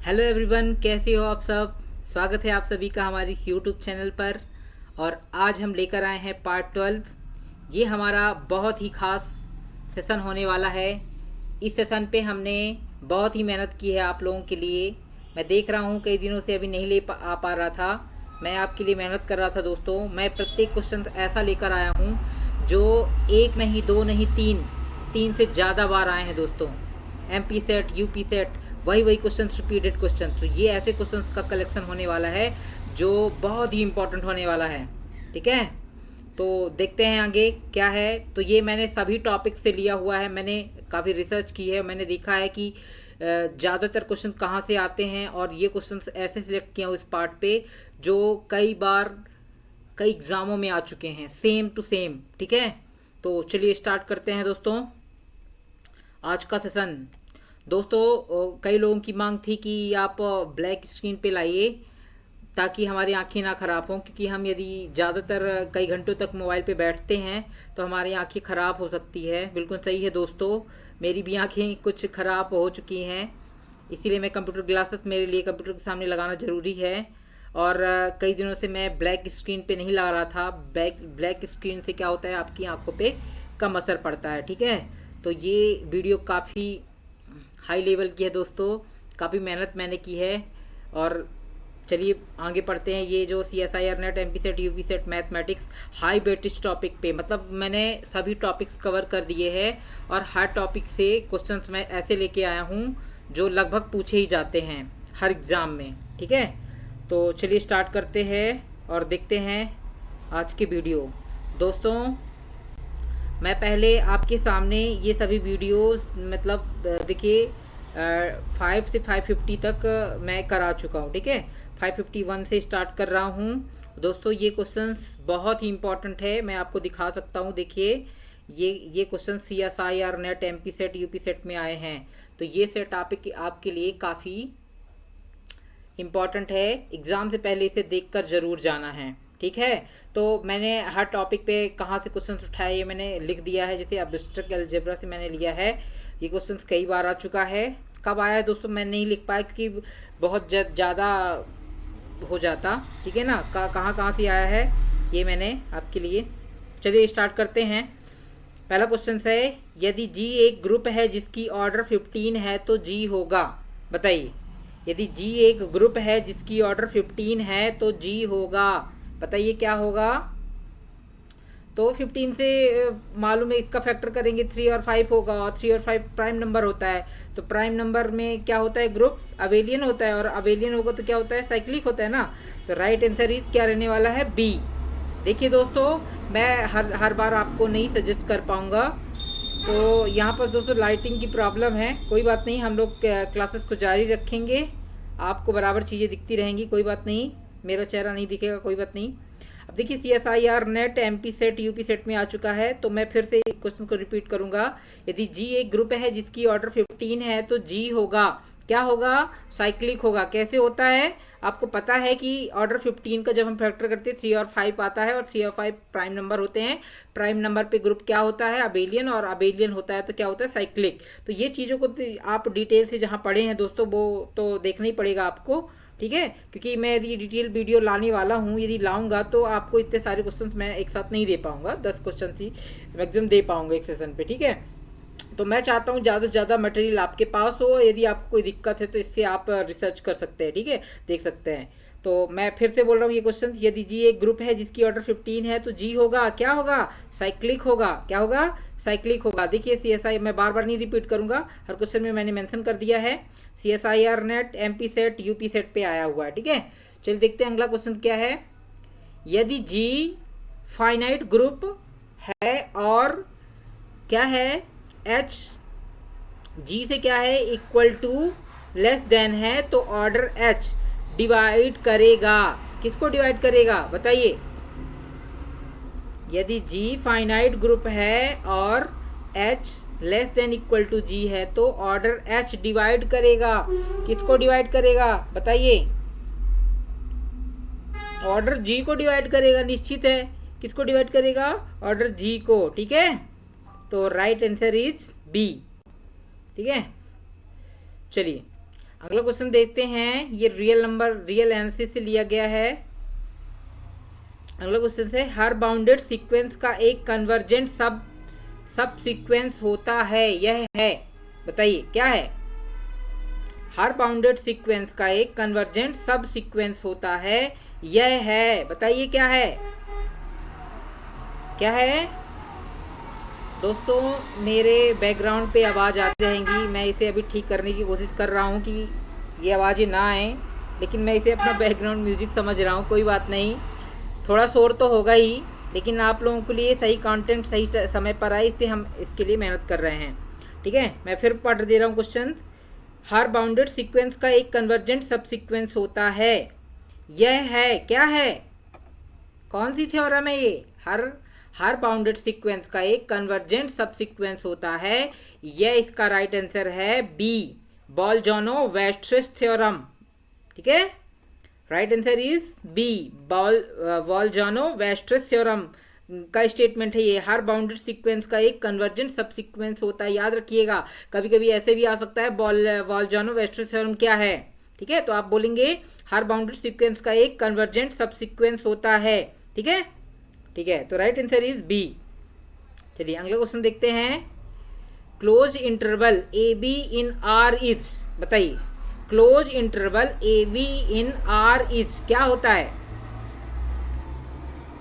Hello everyone, कैसे हो आप सब। स्वागत है आप सभी का हमारी यूट्यूब चैनल पर। और आज हम लेकर आए हैं पार्ट 12। ये हमारा बहुत ही खास सेशन होने वाला है। इस सेशन पे हमने बहुत ही मेहनत की है आप लोगों के लिए। मैं देख रहा हूँ कई दिनों से अभी नहीं आ पा रहा था। मैं आपके लिए मेहनत कर रहा था दोस्तों। मैं प्रत्येक क्वेश्चन ऐसा लेकर आया हूँ जो एक नहीं, दो नहीं, तीन से ज़्यादा बार आए हैं दोस्तों। MP सेट, UP सेट, वही क्वेश्चन, रिपीटेड क्वेश्चन। तो ये ऐसे क्वेश्चंस का कलेक्शन होने वाला है जो बहुत ही इम्पोर्टेंट होने वाला है। ठीक है, तो देखते हैं आगे क्या है। तो ये मैंने सभी टॉपिक से लिया हुआ है। मैंने काफ़ी रिसर्च की है। मैंने देखा है कि ज़्यादातर क्वेश्चन कहाँ से आते हैं, और ये क्वेश्चंस ऐसे सिलेक्ट किए हैं इस पार्ट पे जो कई बार कई एग्ज़ामों में आ चुके हैं, सेम टू सेम। ठीक है, तो चलिए स्टार्ट करते हैं दोस्तों आज का सेशन। दोस्तों कई लोगों की मांग थी कि आप ब्लैक स्क्रीन पे लाइए ताकि हमारी आंखें ना ख़राब हों, क्योंकि हम यदि ज़्यादातर कई घंटों तक मोबाइल पे बैठते हैं तो हमारी आंखें ख़राब हो सकती है। बिल्कुल सही है दोस्तों, मेरी भी आंखें कुछ ख़राब हो चुकी हैं, इसीलिए मैं कंप्यूटर ग्लासेस, मेरे लिए कंप्यूटर के सामने लगाना ज़रूरी है। और कई दिनों से मैं ब्लैक स्क्रीन पे नहीं लगा रहा था। ब्लैक स्क्रीन से क्या होता है, आपकी आंखों पे कम असर पड़ता है। ठीक है, तो ये वीडियो काफ़ी हाई लेवल की है दोस्तों, काफ़ी मेहनत मैंने की है। और चलिए आगे पढ़ते हैं। ये जो CSIR net, MP set, UP set, mathematics, high weightage topic पे, मतलब मैंने सभी टॉपिक्स कवर कर दिए हैं। और हर टॉपिक से क्वेश्चंस मैं ऐसे लेके आया हूँ जो लगभग पूछे ही जाते हैं हर एग्ज़ाम में। ठीक है, तो चलिए स्टार्ट करते हैं और देखते हैं आज की वीडियो। दोस्तों मैं पहले आपके सामने ये सभी वीडियोस, मतलब देखिए 5 से 550 तक मैं करा चुका हूँ। ठीक है, 551 से स्टार्ट कर रहा हूँ दोस्तों। ये क्वेश्चंस बहुत ही इंपॉर्टेंट है, मैं आपको दिखा सकता हूँ। देखिए ये question CSIR net, MP set, UP set में आए हैं। तो ये सेट आपके लिए काफ़ी इम्पॉर्टेंट है। एग्ज़ाम से पहले इसे देखकर ज़रूर जाना है। ठीक है, तो मैंने हर टॉपिक पे कहाँ से क्वेश्चंस उठाए ये मैंने लिख दिया है। जैसे एब्स्ट्रैक्ट अलजेब्रा से मैंने लिया है। ये क्वेश्चंस कई बार आ चुका है। कब आया है दोस्तों मैं नहीं लिख पाया क्योंकि बहुत ज़्यादा हो जाता। ठीक है ना, कहाँ से आया है ये मैंने आपके लिए। चलिए स्टार्ट करते हैं। पहला क्वेश्चन है, यदि G एक ग्रुप है जिसकी ऑर्डर 15 है तो G होगा। बताइए, यदि G एक ग्रुप है जिसकी ऑर्डर 15 है तो G होगा। बताइए क्या होगा। तो 15 से मालूम है, इसका फैक्टर करेंगे 3 और 5 होगा, और 3 और 5 प्राइम नंबर होता है। तो प्राइम नंबर में क्या होता है, ग्रुप अबेलियन होता है, और अबेलियन होगा तो क्या होता है, साइक्लिक होता है ना। तो राइट आंसर इज क्या रहने वाला है, B। देखिए दोस्तों, मैं हर बार आपको नहीं सजेस्ट कर पाऊँगा, तो यहाँ पर दोस्तों लाइटिंग की प्रॉब्लम है। कोई बात नहीं, हम लोग क्लासेस को जारी रखेंगे, आपको बराबर चीज़ें दिखती रहेंगी। कोई बात नहीं, मेरा चेहरा नहीं दिखेगा, कोई बात नहीं। अब देखिए CSIR net, MP set, UP set में आ चुका है। तो मैं फिर से क्वेश्चन को रिपीट करूंगा। यदि G एक ग्रुप है जिसकी ऑर्डर 15 है तो G होगा, क्या होगा, साइक्लिक होगा। कैसे होता है, आपको पता है कि ऑर्डर 15 का जब हम फैक्टर करते हैं 3 और 5 आता है, और 3 और 5 प्राइम नंबर होते हैं। प्राइम नंबर पे ग्रुप क्या होता है, अबेलियन, और अबेलियन होता है तो क्या होता है, साइक्लिक। तो ये चीज़ों को आप डिटेल से जहाँ पढ़े हैं दोस्तों वो तो देखना ही पड़ेगा आपको। ठीक है, क्योंकि मैं यदि डिटेल वीडियो लाने वाला हूँ, यदि लाऊंगा तो आपको इतने सारे क्वेश्चंस मैं एक साथ नहीं दे पाऊंगा। 10 क्वेश्चन ही मैक्सिमम दे पाऊंगा एक सेशन पे। ठीक है, तो मैं चाहता हूँ ज़्यादा से ज़्यादा मटेरियल आपके पास हो। यदि आपको कोई दिक्कत है तो इससे आप रिसर्च कर सकते हैं। ठीक है, देख सकते हैं। तो मैं फिर से बोल रहा हूँ ये क्वेश्चन, यदि G एक ग्रुप है जिसकी ऑर्डर 15 है तो G होगा, क्या होगा, साइक्लिक होगा। क्या होगा, साइक्लिक होगा। देखिए CSI, मैं बार बार नहीं रिपीट करूंगा, हर क्वेश्चन में मैंने मेंशन कर दिया है। CSIR net, MP set, UP set पे आया हुआ है। ठीक है, चलिए देखते हैं अगला क्वेश्चन क्या है। यदि G फाइनाइट ग्रुप है और क्या है, H G से क्या है, इक्वल टू लेस देन है, तो ऑर्डर H डिवाइड करेगा। किसको डिवाइड करेगा, बताइए। यदि G फाइनाइट ग्रुप है और H less than equal to G है तो ऑर्डर H डिवाइड करेगा। किसको डिवाइड करेगा, बताइए। ऑर्डर G को डिवाइड करेगा, निश्चित है। किसको डिवाइड करेगा, ऑर्डर G को। ठीक है, तो राइट आंसर इज B। ठीक है, चलिए अगला क्वेश्चन देखते हैं, ये रियल नंबर रियल एनालिसिस से लिया गया है। अगला क्वेश्चन है, हर बाउंडेड सीक्वेंस का एक कन्वर्जेंट सब सीक्वेंस होता है, यह है, बताइए क्या है। हर बाउंडेड सीक्वेंस का एक कन्वर्जेंट सब सीक्वेंस होता है, यह है, बताइए क्या है, क्या है। दोस्तों मेरे बैकग्राउंड पे आवाज़ आती रहेंगी, मैं इसे अभी ठीक करने की कोशिश कर रहा हूँ कि ये आवाज़ें ना आए, लेकिन मैं इसे अपना बैकग्राउंड म्यूजिक समझ रहा हूँ, कोई बात नहीं, थोड़ा शोर तो होगा ही, लेकिन आप लोगों के लिए सही कंटेंट सही समय पर आए, इसलिए हम इसके लिए मेहनत कर रहे हैं, ठीक है। मैं फिर पढ़ दे रहा हूँ क्वेश्चन। हर बाउंडेड सीक्वेंस का एक कन्वर्जेंट सब सीक्वेंस होता है, यह है, क्या है, कौन सी थ्योरम है ये। हर बाउंडेड सीक्वेंस का एक कन्वर्जेंट सब सीक्वेंस होता है, यह इसका राइट आंसर है बी, बॉल्जानो-वेस्ट्रिस थ्योरम, ठीक है। Right answer is B, Bolzano Weierstrass theorem का स्टेटमेंट है ये। हर बाउंडेड सीक्वेंस का एक कन्वर्जेंट सब सीक्वेंस होता है, याद रखिएगा। कभी कभी ऐसे भी आ सकता है, बॉल्जानो-वेस्ट्रिस थ्योरम क्या है, ठीक है, तो आप बोलेंगे हर बाउंडेड सीक्वेंस का एक कन्वर्जेंट सब सीक्वेंस होता है, ठीक है, ठीक है। तो राइट आंसर इज बी। चलिए अगला क्वेश्चन देखते हैं। Close interval A B in R is, बताइए close interval A B in R is क्या होता है।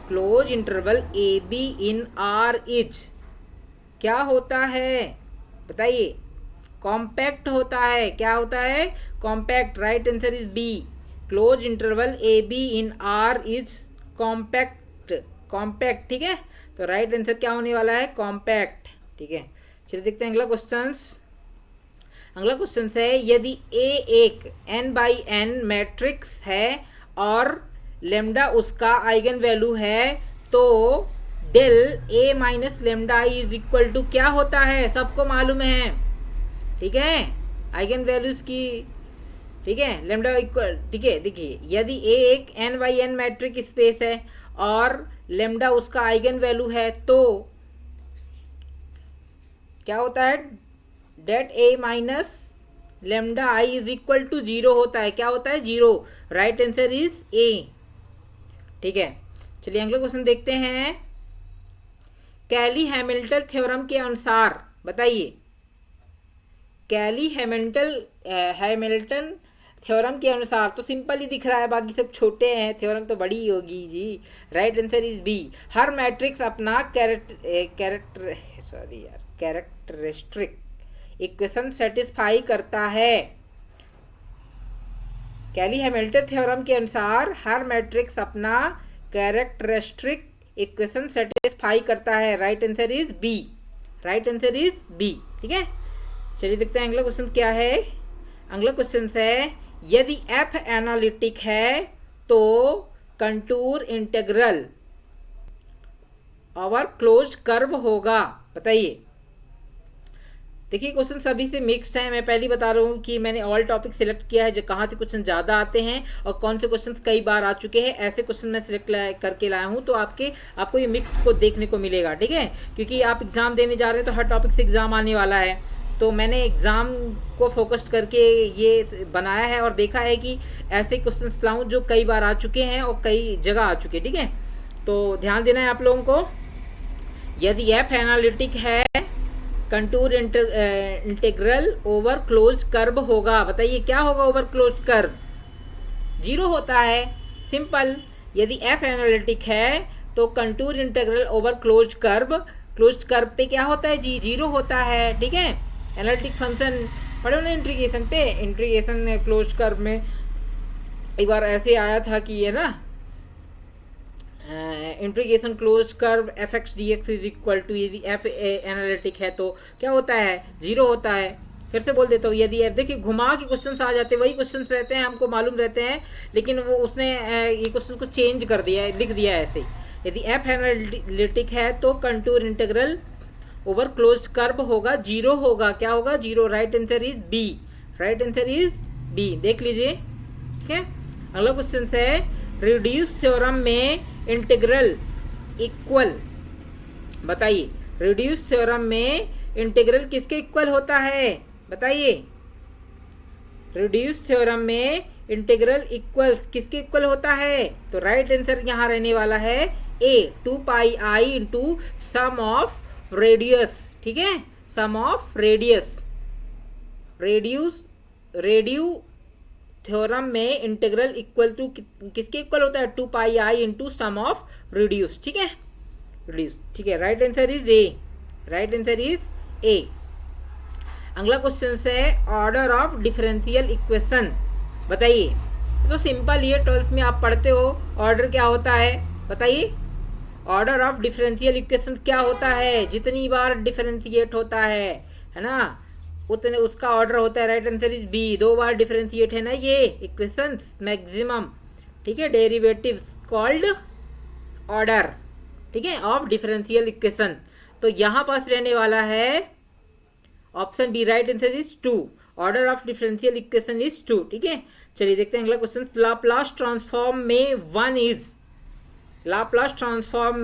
Close interval A B in R is क्या होता है, बताइए। कॉम्पैक्ट होता है, क्या होता है, compact. Right answer is B, close interval A B in R is compact, compact, ठीक है। तो राइट आंसर क्या होने वाला है, कॉम्पैक्ट, ठीक है। चलिए देखते हैं अगला क्वेश्चंस। अगला क्वेश्चन है, यदि ए एक n/n मैट्रिक्स है और लेमडा उसका आइगन वैल्यू है, तो del A minus lambda is equal to क्या होता है, सबको मालूम है, ठीक है, आइगन वैल्यूज की, ठीक है, लेमडा इक्वल, ठीक है। देखिए यदि ए एक n/n मैट्रिक स्पेस है और लेमडा उसका आइगन वैल्यू है, तो क्या होता है, det A minus lambda I is equal to 0 होता है, क्या होता है, 0। राइट आंसर इज ए, ठीक है। चलिए अगला क्वेश्चन देखते हैं। कैली हैमिल्टन थ्योरम के अनुसार, बताइए कैली हैमिल्टन थ्योरम के अनुसार, तो सिंपल ही दिख रहा है, बाकी सब छोटे हैं, थ्योरम तो बड़ी ही होगी जी। राइट आंसर इज बी, हर मैट्रिक्स अपना कैरेक्टरिस्टिक इक्वेशन सेटिस्फाई करता है। कैली हैमिल्टन थ्योरम के अनुसार हर मैट्रिक्स अपना कैरेक्टरिस्टिक इक्वेशन सेटिस्फाई करता है। Right answer is B, right answer is B, ठीक है। चलिए देखते हैं अगला क्वेश्चन क्या है। अगला क्वेश्चन है, यदि एफ एनालिटिक है तो contour integral over closed curve होगा, बताइए। देखिए क्वेश्चन सभी से मिक्स्ड है, मैं पहले बता रहा हूँ कि मैंने ऑल टॉपिक सिलेक्ट किया है, जो कहाँ से क्वेश्चन ज़्यादा आते हैं और कौन से क्वेश्चन कई बार आ चुके हैं, ऐसे क्वेश्चन मैं सिलेक्ट करके लाया हूँ। तो आपको ये मिक्स्ड को देखने को मिलेगा, ठीक है, क्योंकि आप एग्ज़ाम देने जा रहे हैं तो हर टॉपिक से एग्ज़ाम आने वाला है। तो मैंने एग्ज़ाम को फोकस्ड करके ये बनाया है और देखा है कि ऐसे क्वेश्चन लाऊँ जो कई बार आ चुके हैं और कई जगह आ चुके हैं, ठीक है। तो ध्यान देना है आप लोगों को। यदि एफ एनालिटिक है, contour integral over close curve होगा, बताइए क्या होगा, ओवर क्लोज कर्व 0 होता है, सिंपल। यदि एफ एनालिटिक है तो contour integral over close curve पे क्या होता है जी, 0 होता है, ठीक है। एनालिटिक फंक्शन पढ़ो ना इंटीग्रेशन पे, इंटीग्रेशन क्लोज कर्व में एक बार ऐसे आया था कि ये ना integration close curve F X D X is equal to, यदि एफ एनालिटिक है तो क्या होता है, 0 होता है। फिर से बोल देता हूँ, यदि एफ, देखिए घुमा के क्वेश्चन आ जाते हैं, वही क्वेश्चन रहते हैं, हमको मालूम रहते हैं, लेकिन वो उसने ये क्वेश्चन को चेंज कर दिया है, लिख दिया है ऐसे। यदि एफ एनालिटिक है तो contour integral over close curve होगा, 0 होगा, क्या होगा, 0। Right answer is B, right answer is B, देख लीजिए, ठीक है। अगला क्वेश्चन है, रिड्यूस थ्योरम में इंटीग्रल इक्वल, बताइए रिड्यूस थ्योरम में इंटीग्रल किसके इक्वल होता है, बताइए। रिड्यूस थ्योरम में इंटीग्रल इक्वल्स किसके इक्वल होता है? तो राइट आंसर यहाँ रहने वाला है A, 2 pi I into sum of radius, ठीक है, सम ऑफ रेडियस। रेड्यू थ्योरम में इंटीग्रल इक्वल टू किसके इक्वल होता है? 2 pi I into sum of reduce, ठीक है, रेड्यूस, ठीक है। Right answer is A, right answer is A. अगला क्वेश्चन है ऑर्डर ऑफ डिफरेंशियल इक्वेशन, बताइए। तो सिंपल, ये 12th में आप पढ़ते हो ऑर्डर क्या होता है, बताइए। ऑर्डर ऑफ डिफरेंशियल इक्वेशन क्या होता है? जितनी बार डिफरेंशिएट होता है ना, उतने उसका ऑर्डर होता है। राइट आंसर इज बी, 2 बार डिफरेंशिएट है ना ये इक्वेशंस मैक्सिमम, ठीक है, डेरिवेटिव्स कॉल्ड ऑर्डर, ठीक है, ऑफ डिफरेंशियल इक्वेशन। तो यहाँ पास रहने वाला है option B, right answer is 2, order of differential equation is 2, ठीक है। चलिए देखते हैं अगला क्वेश्चन। लाप्लास ट्रांसफॉर्म में 1 is, Laplace transform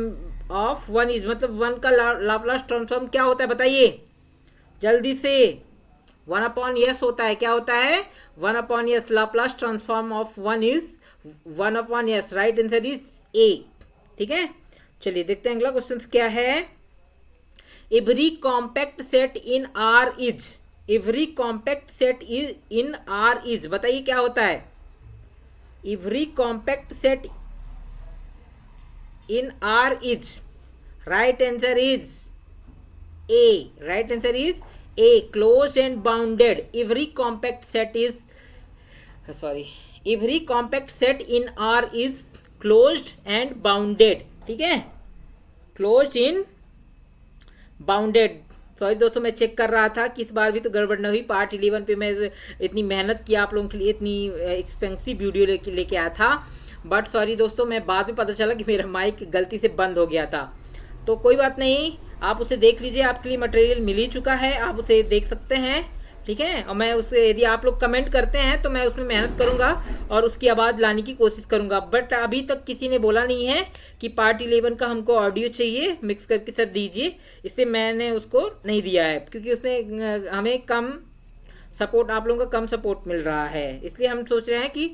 of 1 is मतलब 1 का लाप्लास ट्रांसफॉर्म क्या होता है, बताइए जल्दी से। 1/s होता है, क्या होता है? 1/s। Laplace transform of 1 is 1/s, right answer is A, ठीक है। चलिए देखते हैं अगला क्वेश्चन क्या है। Every compact set in R is, every compact set is in R is, बताइए क्या होता है? Every compact set in R is, right answer is A, right answer is A, close and bounded. Every compact set is, sorry, every compact set in R is closed end bounded, ठीक है, close in bounded. Sorry दोस्तों, मैं check कर रहा था कि इस बार भी तो गड़बड़ न हुई। पार्ट 11 पे मैं इतनी मेहनत की आप लोगों के लिए, इतनी एक्सपेंसिव वीडियो लेके आया था, बट सॉरी दोस्तों, मैं बाद में पता चला कि मेरा माइक गलती से बंद हो गया था। तो कोई बात नहीं, आप उसे देख लीजिए, आपके लिए मटेरियल मिल ही चुका है, आप उसे देख सकते हैं, ठीक है। और मैं उसे, यदि आप लोग कमेंट करते हैं तो मैं उसमें मेहनत करूंगा और उसकी आवाज़ लाने की कोशिश करूंगा। बट अभी तक किसी ने बोला नहीं है कि पार्ट 11 का हमको ऑडियो चाहिए मिक्स करके सर दीजिए, इसलिए मैंने उसको नहीं दिया है, क्योंकि उसमें हमें कम सपोर्ट, आप लोगों का कम सपोर्ट मिल रहा है। इसलिए हम सोच रहे हैं कि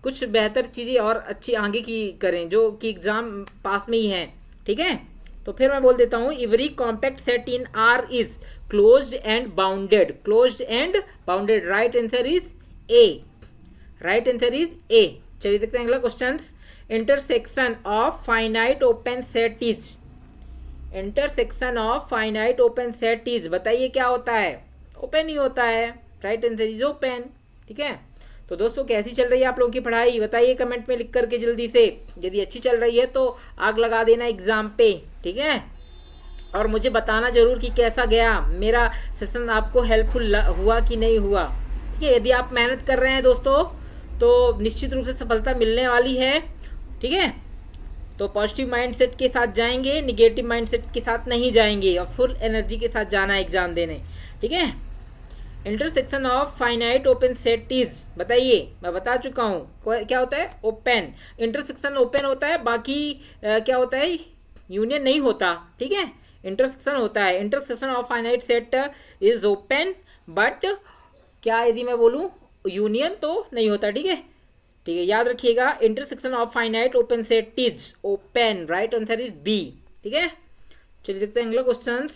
कुछ बेहतर चीज़ें और अच्छी आगे की करें, जो कि एग्ज़ाम पास में ही हैं, ठीक है। तो फिर मैं बोल देता हूँ, every compact set in R is closed end bounded, closed end bounded, right answer is A, right answer is ए। चलिए देखते हैं अगला question. Intersection of finite open set is, intersection of finite open set is, बताइए क्या होता है? Open ही होता है, राइट आंसर इज ओपन, ठीक है। तो दोस्तों कैसी चल रही है आप लोगों की पढ़ाई, बताइए कमेंट में लिख करके जल्दी से। यदि अच्छी चल रही है तो आग लगा देना एग्ज़ाम पे, ठीक है। और मुझे बताना जरूर कि कैसा गया मेरा सेशन, आपको हेल्पफुल हुआ कि नहीं हुआ, ठीक है। यदि आप मेहनत कर रहे हैं दोस्तों तो निश्चित रूप से सफलता मिलने वाली है, ठीक है। तो पॉजिटिव माइंडसेट के साथ जाएंगे, निगेटिव माइंडसेट के साथ नहीं जाएंगे, और फुल एनर्जी के साथ जाना है एग्ज़ाम देने, ठीक है। Intersection of finite open set is, बताइए, मैं बता चुका हूँ क्या होता है? ओपन। इंटरसेक्शन ओपन होता है, बाकी क्या होता है? यूनियन नहीं होता, ठीक है। इंटरसेक्शन होता है, intersection of finite set is open, but क्या यदि मैं बोलूँ यूनियन तो नहीं होता, ठीक है, ठीक है, याद रखिएगा। Intersection of finite open set is open, right answer is B, ठीक है। चलिए देखते हैं अगला क्वेश्चन।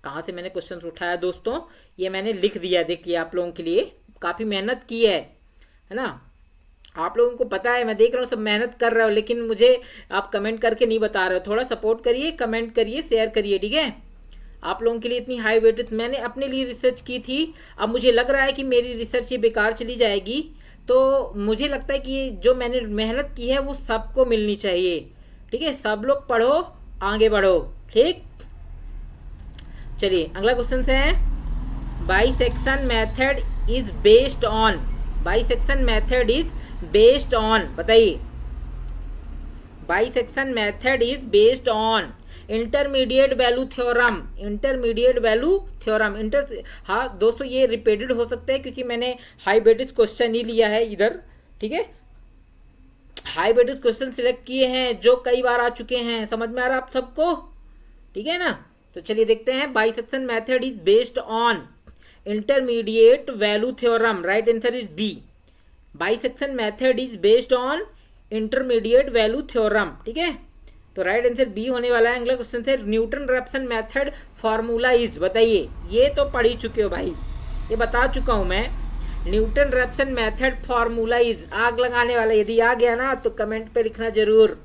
कहाँ से मैंने क्वेश्चन उठाया दोस्तों, ये मैंने लिख दिया, देखिए आप लोगों के लिए काफ़ी मेहनत की है ना। आप लोगों को पता है, मैं देख रहा हूँ सब मेहनत कर रहे हो, लेकिन मुझे आप कमेंट करके नहीं बता रहे हो। थोड़ा सपोर्ट करिए, कमेंट करिए, शेयर करिए, ठीक है। आप लोगों के लिए इतनी हाई वेटेज मैंने अपने लिए रिसर्च की थी, अब मुझे लग रहा है कि मेरी रिसर्च ये बेकार चली जाएगी, तो मुझे लगता है कि जो मैंने मेहनत की है वो सबको मिलनी चाहिए, ठीक है। सब लोग पढ़ो, आगे बढ़ो, ठीक। चलिए अगला क्वेश्चन है, bisection method is based on, bisection method is based on, बताइए। Bisection method is based on intermediate value theorem, intermediate value theorem. हाँ दोस्तों, ये रिपीटेड हो सकता है क्योंकि मैंने हाई वेटेज क्वेश्चन ही लिया है इधर, ठीक है। हाई वेटेज क्वेश्चन सिलेक्ट किए हैं जो कई बार आ चुके हैं, समझ में आ रहा है आप सबको, ठीक है ना। तो चलिए देखते हैं, bisection method is based on intermediate value theorem, right answer is B. Bisection method is based on intermediate value theorem, ठीक है, तो राइट आंसर बी होने वाला है। अगला क्वेश्चन है Newton Raphson method formula is, बताइए, ये तो पढ़ ही चुके हो भाई, ये बता चुका हूं मैं। Newton Raphson method formula is, आग लगाने वाला, यदि आ गया ना तो कमेंट पे लिखना जरूर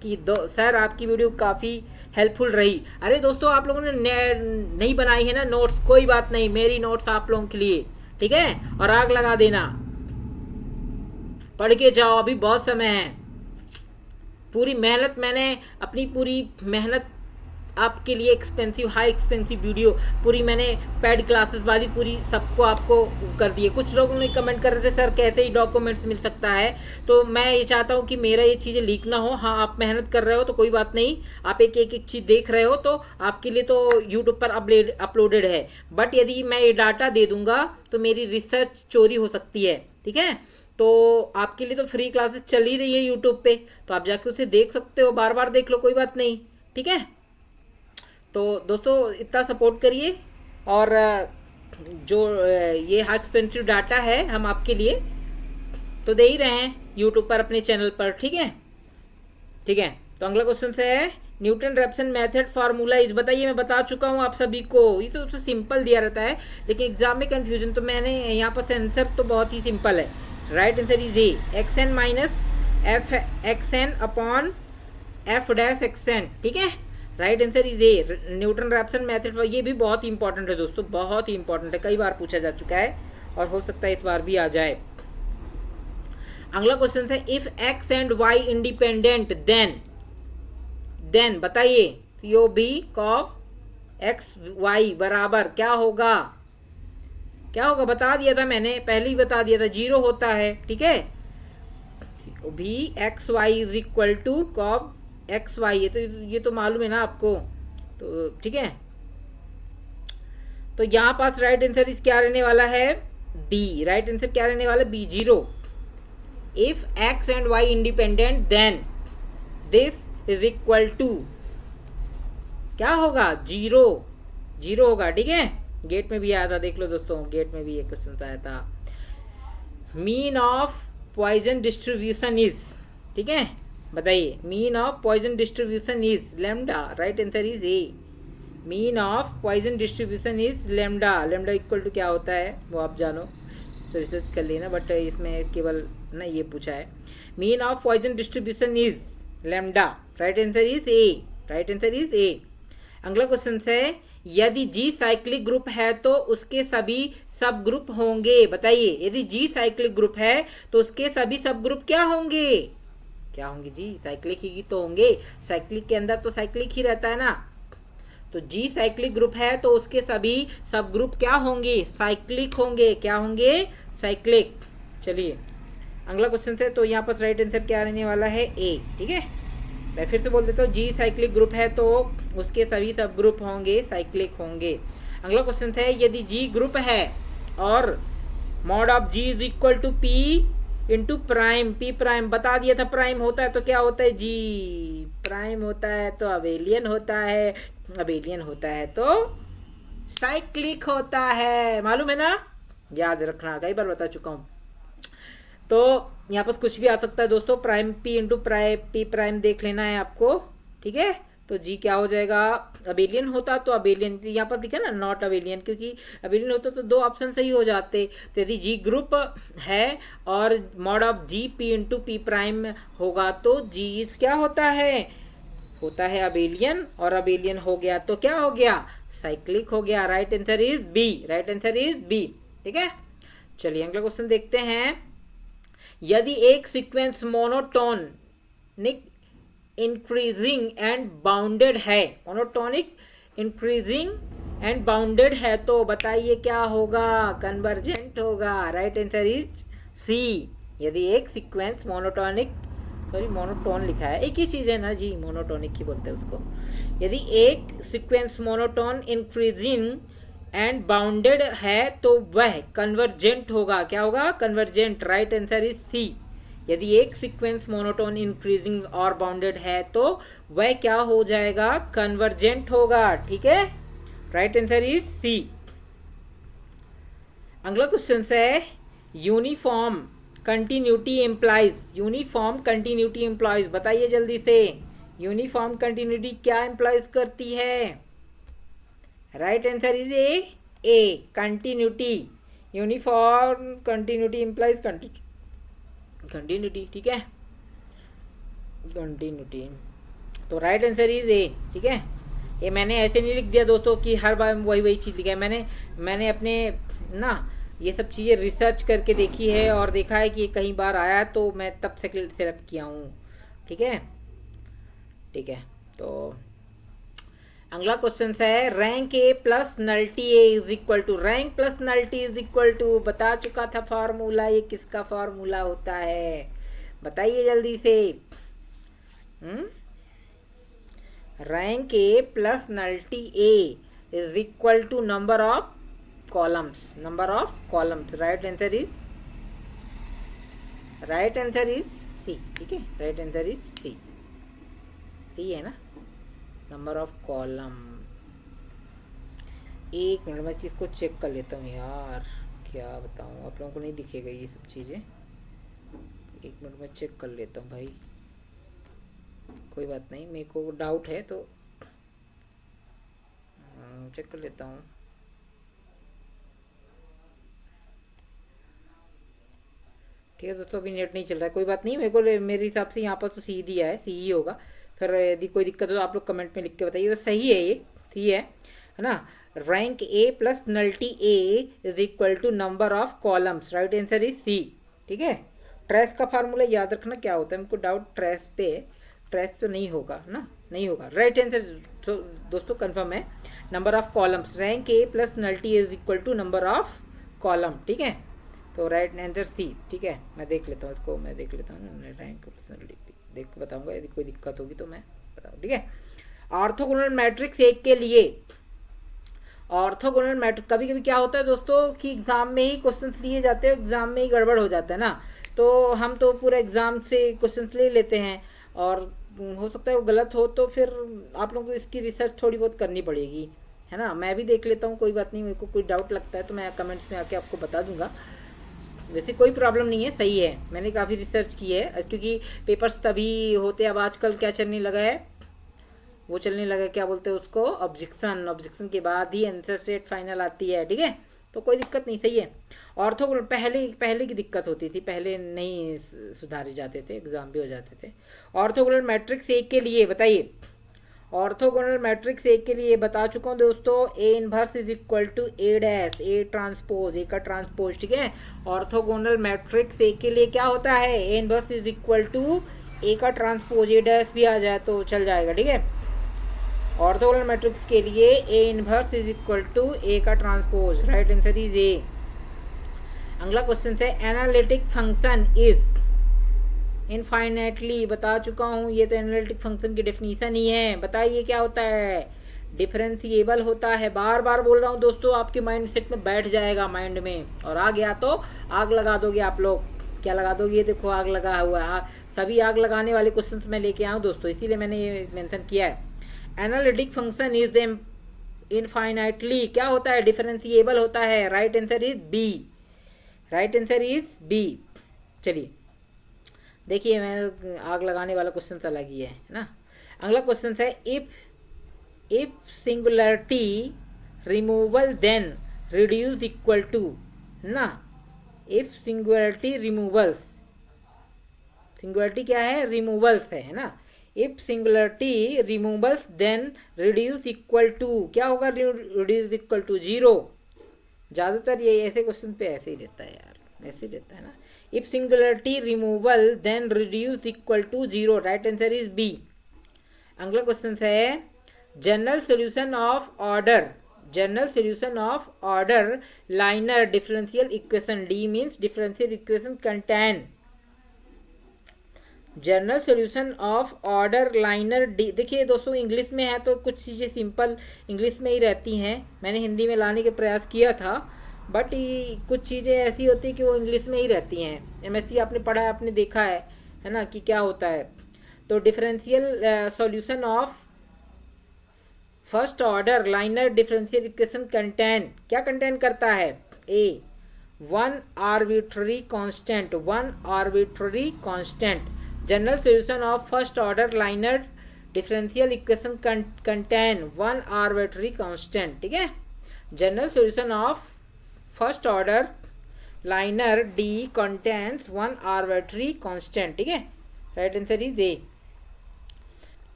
कि सर आपकी वीडियो काफ़ी हेल्पफुल रही। अरे दोस्तों, आप लोगों ने नहीं बनाई है ना नोट्स, कोई बात नहीं, मेरी नोट्स आप लोगों के लिए, ठीक है, और आग लगा देना, पढ़ के जाओ, अभी बहुत समय है। पूरी मेहनत, मैंने अपनी पूरी मेहनत आपके लिए एक्सपेंसिव, हाई एक्सपेंसिव वीडियो पूरी मैंने पेड क्लासेस वाली पूरी सबको आपको कर दी है। कुछ लोगों ने कमेंट कर रहे थे सर कैसे ही डॉक्यूमेंट्स मिल सकता है, तो मैं ये चाहता हूँ कि मेरा ये चीज़ें लीक ना हो। हाँ, आप मेहनत कर रहे हो तो कोई बात नहीं, आप एक एक चीज़ देख रहे हो तो आपके लिए तो यूट्यूब पर अपलोडेड है, बट यदि मैं ये डाटा दे दूँगा तो मेरी रिसर्च चोरी हो सकती है, ठीक है। तो आपके लिए तो फ्री क्लासेस चल ही रही है यूट्यूब पे, तो आप जाके उसे देख सकते हो, बार बार देख लो, कोई बात नहीं, ठीक है। तो दोस्तों इतना सपोर्ट करिए, और जो ये हाई एक्सपेंसिव डाटा है हम आपके लिए तो दे ही रहे हैं यूट्यूब पर अपने चैनल पर, ठीक है, ठीक है। तो अगला क्वेश्चन से है Newton Raphson method formula is, बताइए, मैं बता चुका हूँ आप सभी को, ये तो सिंपल दिया रहता है लेकिन एग्जाम में कंफ्यूजन, तो मैंने यहाँ पर आंसर तो बहुत ही सिंपल है, right answer is A, X N minus F X N upon F dash X N, ठीक है, right answer is A, Newton Raphson method. ये भी बहुत ही इंपॉर्टेंट है दोस्तों, बहुत ही इंपॉर्टेंट है, कई बार पूछा जा चुका है और हो सकता है इस बार भी आ जाए। अगला क्वेश्चन है if X and Y independent then बताइए, C O V cov X Y बराबर क्या होगा, क्या होगा, बता दिया था मैंने, पहले ही बता दिया था, 0 होता है, ठीक है, भी X Y is equal to cov X Y, ये तो मालूम है ना आपको, तो ठीक है। तो यहाँ पास राइट आंसर इस क्या रहने वाला है, बी, राइट आंसर क्या रहने वाला है, B, 0। If X and Y independent then this is equal to क्या होगा, 0 होगा, ठीक है। गेट में भी आया था, देख लो दोस्तों, गेट में भी ये क्वेश्चन आया था। Mean of Poisson distribution is, ठीक है, बताइए, mean of Poisson distribution is lambda, right answer is A, mean of Poisson distribution is lambda, lambda equal to क्या होता है वो आप जानो, तो रिसर्च कर लेना, बट इसमें केवल ना ये पूछा है, mean of Poisson distribution is lambda, right answer is A, right answer is A. अगला क्वेश्चन है यदि जी साइक्लिक ग्रुप है तो उसके सभी सब ग्रुप होंगे, बताइए, यदि जी साइक्लिक ग्रुप है तो उसके सभी सब ग्रुप क्या होंगे, क्या होंगे जी, साइक्लिक ही तो होंगे, साइक्लिक के अंदर तो साइक्लिक ही रहता है ना, तो जी साइक्लिक ग्रुप है तो उसके सभी सब ग्रुप क्या होंगे, साइक्लिक होंगे, क्या होंगे, साइक्लिक। चलिए अगला क्वेश्चन है, तो यहाँ पर राइट आंसर क्या रहने वाला है, ए, ठीक है। मैं फिर से बोल देता हूँ, जी साइक्लिक ग्रुप है तो उसके सभी सब ग्रुप होंगे, साइक्लिक होंगे। अगला क्वेश्चन है यदि जी ग्रुप है और mod of G is equal to P into prime, P prime बता दिया था, प्राइम होता है तो क्या होता है जी, प्राइम होता है तो अबेलियन होता है, अबेलियन होता है तो साइक्लिक होता है, मालूम है ना, याद रखना, कई बार बता चुका हूँ। तो यहाँ पर कुछ भी आ सकता है दोस्तों, prime P into P prime देख लेना है आपको, ठीक है। तो जी क्या हो जाएगा, अबेलियन होता तो अबेलियन, यहाँ पर दिखा ना नॉट अबेलियन, क्योंकि अबेलियन होता तो 2 ऑप्शन सही हो जाते। तो यदि जी ग्रुप है और mod of G P into P prime होगा तो जी इज क्या होता है, होता है अबेलियन, और अबेलियन हो गया तो क्या हो गया, साइक्लिक हो गया, right answer is B, right answer is B, ठीक है। चलिए अगला क्वेश्चन देखते हैं, यदि एक sequence monotonic increasing and bounded है, मोनोटोनिक इंक्रीजिंग एंड बाउंडेड है तो बताइए क्या होगा, कन्वर्जेंट होगा, राइट आंसर इज सी। यदि एक सीक्वेंस मोनोटोन लिखा है, एक ही चीज़ है ना जी, मोनोटोनिक ही बोलते हैं उसको। यदि एक sequence monotone increasing and bounded है तो वह कन्वर्जेंट होगा, क्या होगा, convergent, right answer is C. यदि एक सीक्वेंस मोनोटोन इंक्रीजिंग और बाउंडेड है तो वह क्या हो जाएगा, कन्वर्जेंट होगा, ठीक है, राइट आंसर इज सी। अगला क्वेश्चन है uniform continuity implies, uniform continuity implies, बताइए जल्दी से यूनिफॉर्म कंटिन्यूटी क्या इम्प्लाइज करती है? Right answer is A continuity. Uniform continuity implies continuity, ठीक है, कंटिन्यूटी। तो राइट आंसर इज ए, ठीक है। ये मैंने ऐसे नहीं लिख दिया दोस्तों कि हर बार वही चीज़ लिखा है, मैंने अपने ना ये सब चीज़ें रिसर्च करके देखी है और देखा है कि ये कई बार आया, तो मैं तब से सेलेक्ट किया हूँ, ठीक है, ठीक है। तो अगला क्वेश्चन है rank A plus nullity A is equal to, rank plus nullity is equal to, बता चुका था फार्मूला, ये किसका फार्मूला होता है बताइए जल्दी से। Rank A plus nullity A is equal to number of columns, number of columns. Right answer is C, ठीक है, राइट आंसर इज सी, सही है ना, नंबर ऑफ कॉलम। एक मिनट मैं चीज़ को चेक कर लेता हूँ यार, क्या बताऊँ आप लोगों को नहीं दिखेगा ये सब चीज़ें, एक मिनट मैं चेक कर लेता हूँ भाई, कोई बात नहीं, मेरे को डाउट है तो चेक कर लेता हूँ। ठीक है दोस्तों, अभी नेट नहीं चल रहा है, कोई बात नहीं, मेरे हिसाब से यहाँ पर तो सी दिया है, सी ही होगा। फिर यदि कोई दिक्कत हो तो आप लोग कमेंट में लिख के बताइए। सही है, ये सी है ना। Rank A plus nullity A is equal to number of columns. Right answer is C, ठीक है। ट्रेस का फार्मूला याद रखना क्या होता है, हमको डाउट ट्रेस पे, ट्रेस तो नहीं होगा ना, नहीं होगा। राइट आंसर दोस्तों कंफर्म है, number of columns. Rank A plus nullity is equal to number of column, ठीक है। तो राइट आंसर सी, ठीक है। मैं देख लेता हूँ इसको, मैं देख लेता हूँ रैंक प्लस नल्टी, देख के बताऊँगा, यदि कोई दिक्कत होगी तो मैं बताऊँ, ठीक है। ऑर्थोगोनल मैट्रिक्स एक के लिए, ऑर्थोगोनल मैट्रिक्स, कभी कभी क्या होता है दोस्तों कि एग्ज़ाम में ही क्वेश्चंस लिए जाते हैं, एग्ज़ाम में ही गड़बड़ हो जाता है ना, तो हम तो पूरा एग्ज़ाम से क्वेश्चंस ले लेते हैं और हो सकता है वो गलत हो, तो फिर आप लोगों को इसकी रिसर्च थोड़ी बहुत करनी पड़ेगी, है ना। मैं भी देख लेता हूँ, कोई बात नहीं, मेरे को कोई डाउट लगता है तो मैं कमेंट्स में आके आपको बता दूंगा, वैसे कोई प्रॉब्लम नहीं है, सही है, मैंने काफ़ी रिसर्च की है, क्योंकि पेपर्स तभी होते हैं। अब आजकल क्या चलने लगा है, वो चलने लगा, क्या बोलते हैं उसको, ऑब्जेक्शन, ऑब्जेक्शन के बाद ही आंसर सेट फाइनल आती है, ठीक है। तो कोई दिक्कत नहीं, सही है। ऑर्थोगोनल पहले की दिक्कत होती थी, पहले नहीं सुधारे जाते थे, एग्जाम भी हो जाते थे। ऑर्थोगोनल मैट्रिक्स एक के लिए बताइए, ऑर्थोगोनल मैट्रिक्स एक के लिए बता चुका हूँ दोस्तों, A inverse is equal to A dash, A transpose, A का ट्रांसपोज, ठीक है। ऑर्थोगोनल मैट्रिक्स एक के लिए क्या होता है, A inverse is equal to A का ट्रांसपोज, ए डैश भी आ जाए तो चल जाएगा, ठीक है। ऑर्थोगोनल मैट्रिक्स के लिए A inverse is equal to A का transpose. Right answer is A. अगला क्वेश्चन है एनालिटिक फंक्शन इज इनफाइनाइटली, बता चुका हूँ, ये तो एनालिटिक फंक्शन की डेफिनेशन ही है, बताइए क्या होता है। डिफरेंशिएबल होता है, बार बार बोल रहा हूँ दोस्तों, आपके माइंड सेट में बैठ जाएगा माइंड में, और आ गया तो आग लगा दोगे आप लोग। क्या लगा दोगे, ये देखो आग लगा हुआ है, सभी आग लगाने वाले क्वेश्चंस मैं लेके आऊँ दोस्तों, इसीलिए मैंने ये मेंशन किया है। एनालिटिक फंक्शन इज इनफाइनाइटली क्या होता है, डिफरेंशिएबल होता है। Right answer is B, right answer is B. चलिए देखिए, मैं आग लगाने वाला क्वेश्चन अलग ही है ना। अगला क्वेश्चन है if singularity removal then reduce equal to ना, इफ सिंगुलरिटी रिमूवल्स, सिंगुलरिटी क्या है, रिमूवल्स है ना। If singularity removals then reduce equal to, क्या होगा, रिड्यूस इक्वल टू 0। ज़्यादातर ये ऐसे क्वेश्चन पे ऐसे ही रहता है यार, ऐसे ही रहता है ना। If singularity removal then reduce equal to 0। Right answer is B. अगला क्वेश्चन है general solution of order, general solution of order linear differential equation, D means differential equation contain, general solution of order linear D. देखिए दोस्तों, English में है तो कुछ चीज़ें simple English में ही रहती हैं, मैंने हिंदी में लाने के प्रयास किया था, बट कुछ चीज़ें ऐसी होती हैं कि वो इंग्लिश में ही रहती हैं। एमएससी आपने पढ़ा है, आपने देखा है ना, कि क्या होता है। तो differential solution of first order linear differential equation contain, क्या कंटेन करता है, ए one arbitrary constant, one arbitrary constant. General solution of first order linear differential equation contain one arbitrary constant. ठीक है, general solution of first order linear D contains one arbitrary constant. ठीक है, right answer is A.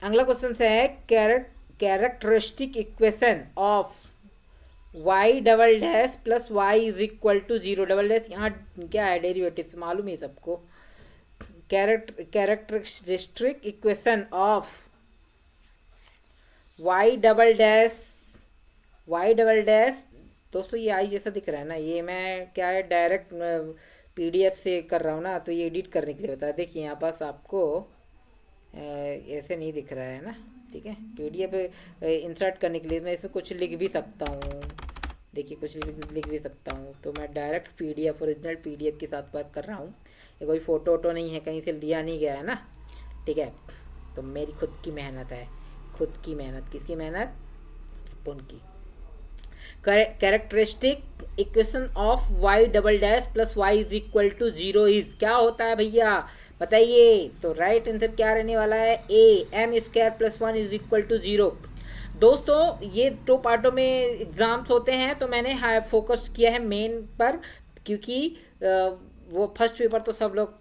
अगला question है characteristic equation of y double dash plus y is equal to zero. Double dash यहाँ क्या है, derivative मालूम है सबको. Characteristic equation of y double dash दोस्तों ये आई जैसा दिख रहा है ना, ये मैं क्या है डायरेक्ट पीडीएफ से कर रहा हूँ ना, तो ये एडिट करने के लिए होता है. देखिए यहाँ पास आपको ऐसे नहीं दिख रहा है ना. ठीक है, पीडीएफ इंसर्ट करने के लिए मैं इसमें कुछ लिख भी सकता हूँ. देखिए कुछ लिख भी सकता हूँ, तो मैं डायरेक्ट पीडीएफ ओरिजिनल पीडीएफ के साथ वर्क कर रहा हूँ. ये कोई फ़ोटो वोटो नहीं है, कहीं से लिया नहीं गया है ना. ठीक है, तो मेरी खुद की मेहनत है. खुद की मेहनत, किसकी मेहनत? उनकी. Characteristic equation of y double dash plus y is equal to zero is क्या होता है भैया, बताइए. तो राइट आंसर क्या रहने वाला है? A, M square plus one is equal to zero. दोस्तों ये दो पार्टों में एग्जाम्स होते हैं, तो मैंने फोकस किया है मेन पर, क्योंकि वो फर्स्ट पेपर तो सब लोग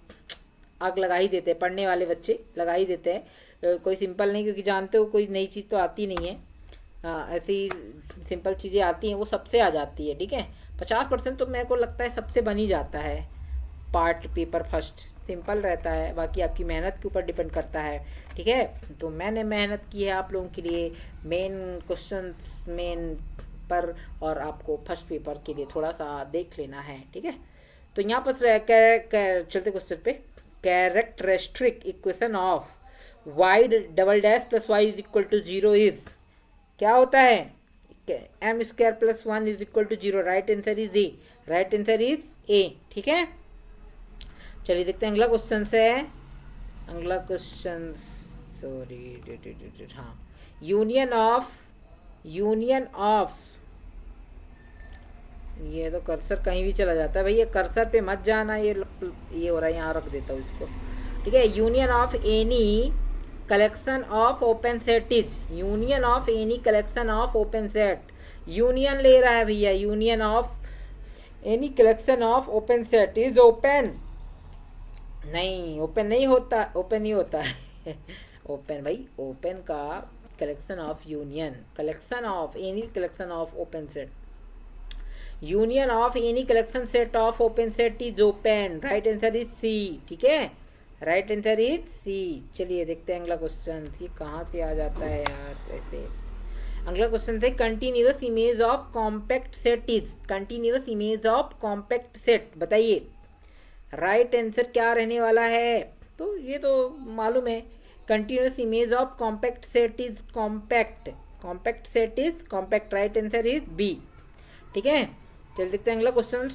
आग लगा ही देते हैं, पढ़ने वाले बच्चे लगा ही देते हैं. कोई सिंपल नहीं, क्योंकि जानते हो कोई नई चीज़ तो आती नहीं है. ऐसी सिंपल चीज़ें आती हैं वो सबसे आ जाती है. ठीक है, 50% तो मेरे को लगता है सबसे बन ही जाता है. पार्ट पेपर फर्स्ट सिंपल रहता है, बाकी आपकी मेहनत के ऊपर डिपेंड करता है. ठीक है, तो मैंने मेहनत की है आप लोगों के लिए मेन क्वेश्चन मेन पर, और आपको फर्स्ट पेपर के लिए थोड़ा सा देख लेना है. ठीक है, तो यहाँ पर चलते क्वेश्चन पे. Characteristic equation of y double dash plus y is equal to zero is क्या होता है? M square plus one is equal to zero. Right answer is A. Right answer is A. ठीक है, चलिए देखते हैं अगला क्वेश्चन से. अगला क्वेश्चन सॉरी हाँ, यूनियन ऑफ ये तो कर्सर कहीं भी चला जाता है भैया, कर्सर पे मत जाना. ये हो रहा है, यहाँ रख देता हूँ इसको. ठीक है, union of any collection of open set is. Union of any collection of open set. Union ले रहा है भैया, union of any collection of open set is open. नहीं, ओपन नहीं होता, ओपन नहीं होता है. ओपन भाई, ओपन का collection of union, collection of any collection of open set. Union of any collection set of open set is open. Right answer is C. ठीक है, राइट आंसर इज सी. चलिए देखते हैं अगला क्वेश्चन. ये कहाँ से आ जाता है यार ऐसे. अगला क्वेश्चन है continuous image of compact set is. Continuous image of compact set बताइए. राइट आंसर क्या रहने वाला है? तो ये तो मालूम है, continuous image of compact set is compact. Compact set is compact. Right answer is B. ठीक है, चल देखते हैं अगला question.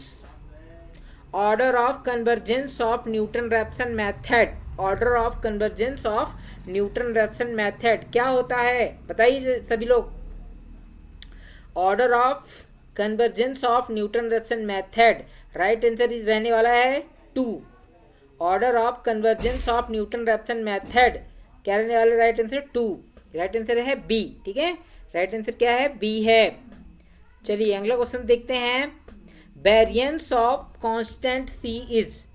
Order of convergence of Newton Raphson method. Order of convergence of Newton Raphson method क्या होता है बताइए सभी लोग. Order of convergence of Newton Raphson method. Right answer is रहने वाला है 2. Order of convergence of Newton Raphson method क्या रहने वाला है? Right answer 2. राइट आंसर है बी. ठीक है, राइट आंसर क्या है? बी है. चलिए अगला क्वेश्चन देखते हैं. Variance of constant C is.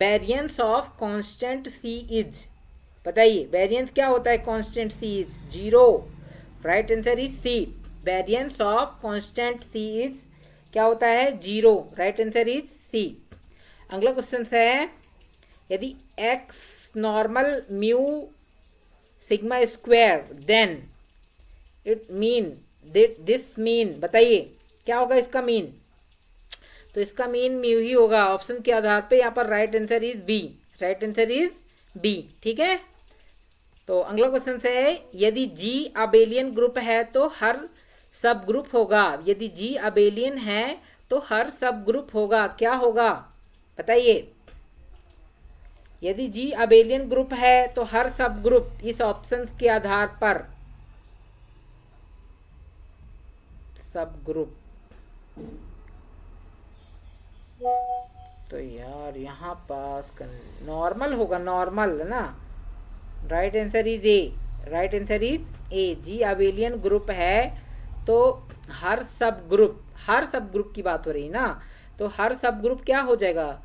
Variance of constant C is बताइए. वेरिएंस क्या होता है constant C is? Zero. Right answer is C. Variance of constant C is क्या होता है? Zero. Right answer is C. अगला क्वेश्चन है यदि X normal mu sigma square then it mean this mean बताइए क्या होगा इसका मीन. तो इसका मीन म्यू ही होगा ऑप्शन के आधार पे. यहाँ पर right answer is B. Right answer is B. ठीक है, तो अगला क्वेश्चन है यदि जी अबेलियन ग्रुप है तो हर सब ग्रुप होगा. यदि जी अबेलियन है तो हर सब ग्रुप होगा. क्या होगा बताइए. यदि जी अबेलियन ग्रुप है तो हर सब ग्रुप इस ऑप्शन के आधार पर सब ग्रुप तो यार यहाँ पास नॉर्मल होगा, नॉर्मल है ना। Right answer is A, right answer is A. G abelian group है तो हर सब ग्रुप की बात हो रही ना, तो हर सब ग्रुप क्या हो जाएगा,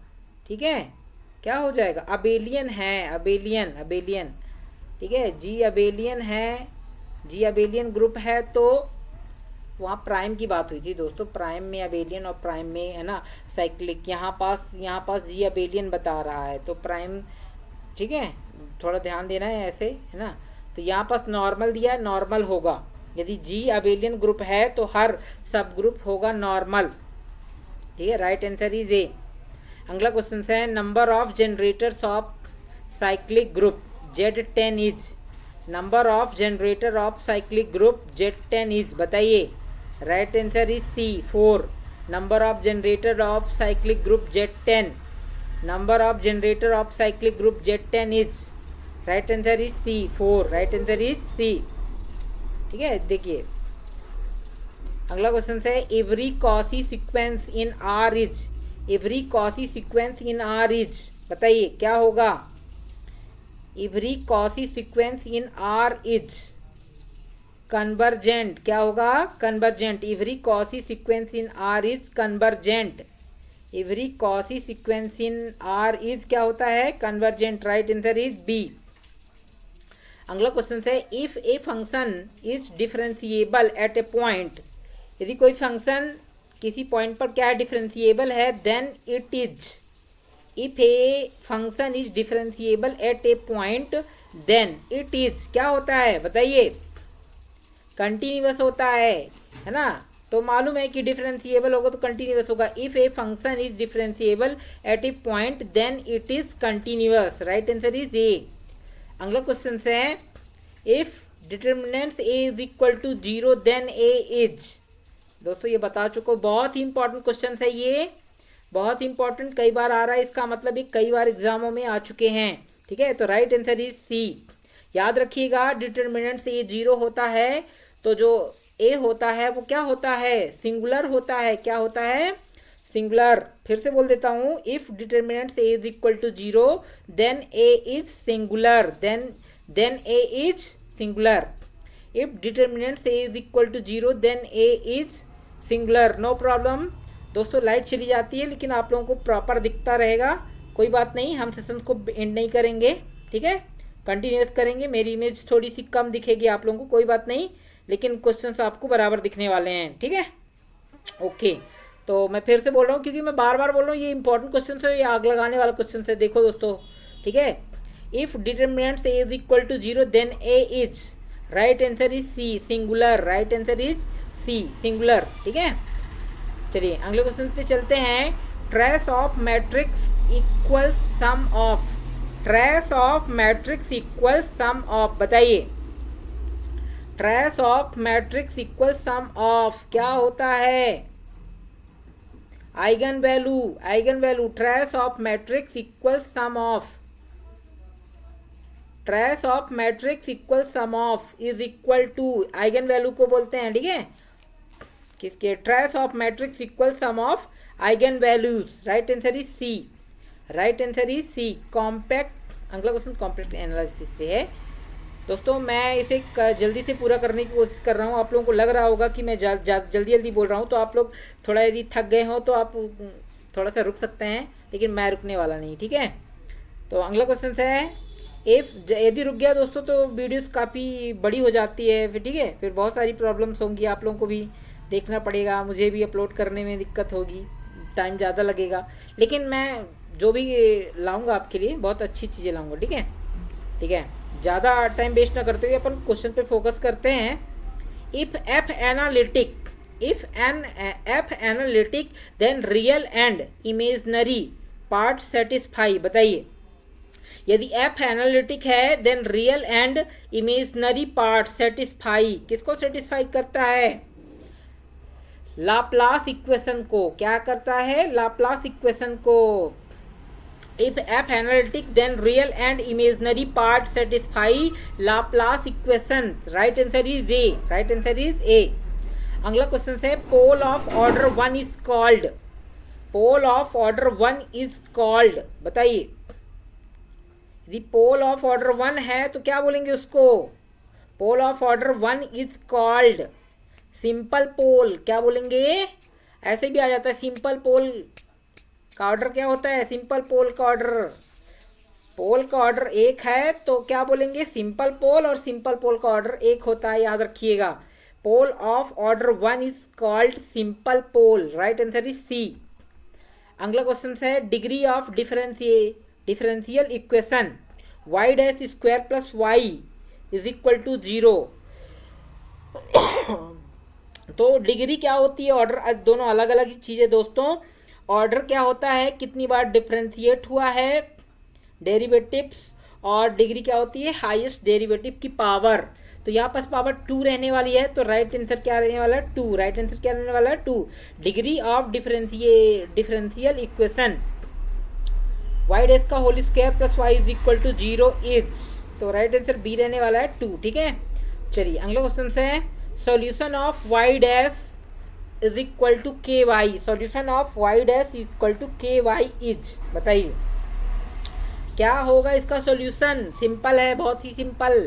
ठीक है, क्या हो जाएगा, अबेलियन है, अबेलियन, ठीक है। जी अबेलियन है, जी अबेलियन ग्रुप है तो वहाँ प्राइम की बात हुई थी दोस्तों, प्राइम में अबेलियन और प्राइम में है ना साइक्लिक। यहाँ पास जी अबेलियन बता रहा है तो प्राइम, ठीक है, थोड़ा ध्यान देना है ऐसे, है ना। तो यहाँ पास नॉर्मल दिया है, नॉर्मल होगा। यदि जी अबेलियन ग्रुप है तो हर सब ग्रुप होगा नॉर्मल, ठीक है। Right answer is A. अगला क्वेश्चन है number of generators of cyclic group Z10 is, number of generator of cyclic group Z10 is, बताइए। Right answer is C 4, number of generator of cyclic group Z10, number of generator of cyclic group Z10 is, right answer is C 4, right answer is C, ठीक है। देखिए अगला question है every Cauchy sequence in R is, every Cauchy sequence in R is, बताइए क्या होगा। Every Cauchy sequence in R is convergent, क्या होगा, convergent. Every Cauchy sequence in R is convergent, every Cauchy sequence in R is क्या होता है, convergent. Right answer is B. अगला question है if a function is differentiable at a point, यदि कोई function किसी पॉइंट पर क्या है, डिफरेंशिएबल है, then it is, if a function is differentiable at a point then it is क्या होता है, बताइए, कंटिन्यूअस होता है ना। तो मालूम है कि डिफरेंशिएबल होगा तो कंटिन्यूअस होगा। If a function is differentiable at a point then it is continuous, right answer is A. अगला क्वेश्चन है if determinants A is equal to 0 then A is, दोस्तों ये बता चुको, बहुत ही इंपॉर्टेंट क्वेश्चन है ये, बहुत इंपॉर्टेंट, कई बार आ रहा है, इसका मतलब ये कई बार एग्जामों में आ चुके हैं, ठीक है। तो राइट आंसर इज सी। याद रखिएगा डिटर्मिनेंट्स ए 0 होता है तो जो ए होता है वो क्या होता है, सिंगुलर होता है, क्या होता है, सिंगुलर। फिर से बोल देता हूँ, if determinants A is equal to 0 then A is singular, then A is singular. If determinants A is equal to 0 then A is singular, no problem. दोस्तों लाइट चली जाती है लेकिन आप लोगों को प्रॉपर दिखता रहेगा, कोई बात नहीं, हम सेशन को एंड नहीं करेंगे, ठीक है, कंटिन्यूस करेंगे। मेरी इमेज थोड़ी सी कम दिखेगी आप लोगों को, कोई बात नहीं, लेकिन क्वेश्चंस आपको बराबर दिखने वाले हैं, ठीक है, ओके। तो मैं फिर से बोल रहा हूँ क्योंकि मैं बार बार बोल रहा हूँ, ये इंपॉर्टेंट क्वेश्चन है, ये आग लगाने वाला क्वेश्चन है। देखो दोस्तों, ठीक है, if determinants A is equal to 0 then A is, right answer is C, singular, right answer is C, singular, ठीक है। चलिए अगले क्वेश्चन पे चलते हैं। Trace of matrix equal sum of, trace of matrix equal sum of, बताइए। Trace of matrix equal sum of क्या होता है, eigen value, eigen value. Trace of matrix equal sum of, trace of matrix equal sum of is equal to, eigen value को बोलते हैं, ठीक है, किसके, trace of matrix equal sum of eigen values, right answer is C, right answer is C, compact. अगला question compact analysis से है दोस्तों, मैं इसे जल्दी से पूरा करने की कोशिश कर रहा हूँ। आप लोगों को लग रहा होगा कि मैं जल्दी जल्दी बोल रहा हूँ, तो आप लोग थोड़ा यदि थक गए हो तो आप थोड़ा सा रुक सकते हैं, लेकिन मैं रुकने वाला नहीं, ठीक है। तो अगला क्वेश्चन है इफ, यदि रुक गया दोस्तों तो वीडियोस काफ़ी बड़ी हो जाती है फिर, ठीक है, फिर बहुत सारी प्रॉब्लम्स होंगी, आप लोगों को भी देखना पड़ेगा, मुझे भी अपलोड करने में दिक्कत होगी, टाइम ज़्यादा लगेगा, लेकिन मैं जो भी लाऊंगा आपके लिए बहुत अच्छी चीज़ें लाऊंगा, ठीक है, ठीक है। ज़्यादा टाइम वेस्ट ना करते हुए अपन क्वेश्चन पे फोकस करते हैं। If F analytic, if an F analytic then real and imaginary part satisfy, बताइए। यदि एफ एनालिटिक है then real and imaginary part satisfy, किसको सेटिस्फाई करता है, लाप्लास इक्वेशन को, क्या करता है, लाप्लास इक्वेशन को। If F analytic then real and imaginary part satisfy Laplace equation, right answer is A, right answer is A. अगला क्वेश्चन है pole of order 1 is called, pole of order 1 is called, बताइए। यदि पोल of order 1 है तो क्या बोलेंगे उसको? Pole of order 1 is called simple pole. क्या बोलेंगे? ऐसे भी आ जाता है, सिंपल पोल का ऑर्डर क्या होता है? सिंपल पोल का ऑर्डर, पोल का ऑर्डर एक है तो क्या बोलेंगे? सिंपल पोल, और सिंपल पोल का ऑर्डर एक होता है, याद रखिएगा। Pole of order 1 is called simple pole. Right answer is C. अगला क्वेश्चन है degree of differential equation y dash square plus Y is equal to 0। तो डिग्री क्या होती है? ऑर्डर, दोनों अलग अलग चीज़ें दोस्तों। ऑर्डर क्या होता है? कितनी बार डिफरेंशिएट हुआ है डेरिवेटिव्स, और डिग्री क्या होती है? हाईएस्ट डेरिवेटिव की पावर। तो यहाँ पास पावर 2 रहने वाली है, तो राइट आंसर क्या रहने वाला है? 2। राइट आंसर क्या रहने वाला है? 2। Degree of differential equation y dash का whole square plus Y is equal to 0 is, तो राइट आंसर बी रहने वाला है 2। ठीक है, चलिए अगला क्वेश्चन है solution of y dash is equal to K Y. Solution of y dash equal to K Y is, बताइए क्या होगा इसका सॉल्यूशन? सिंपल है, बहुत ही सिंपल।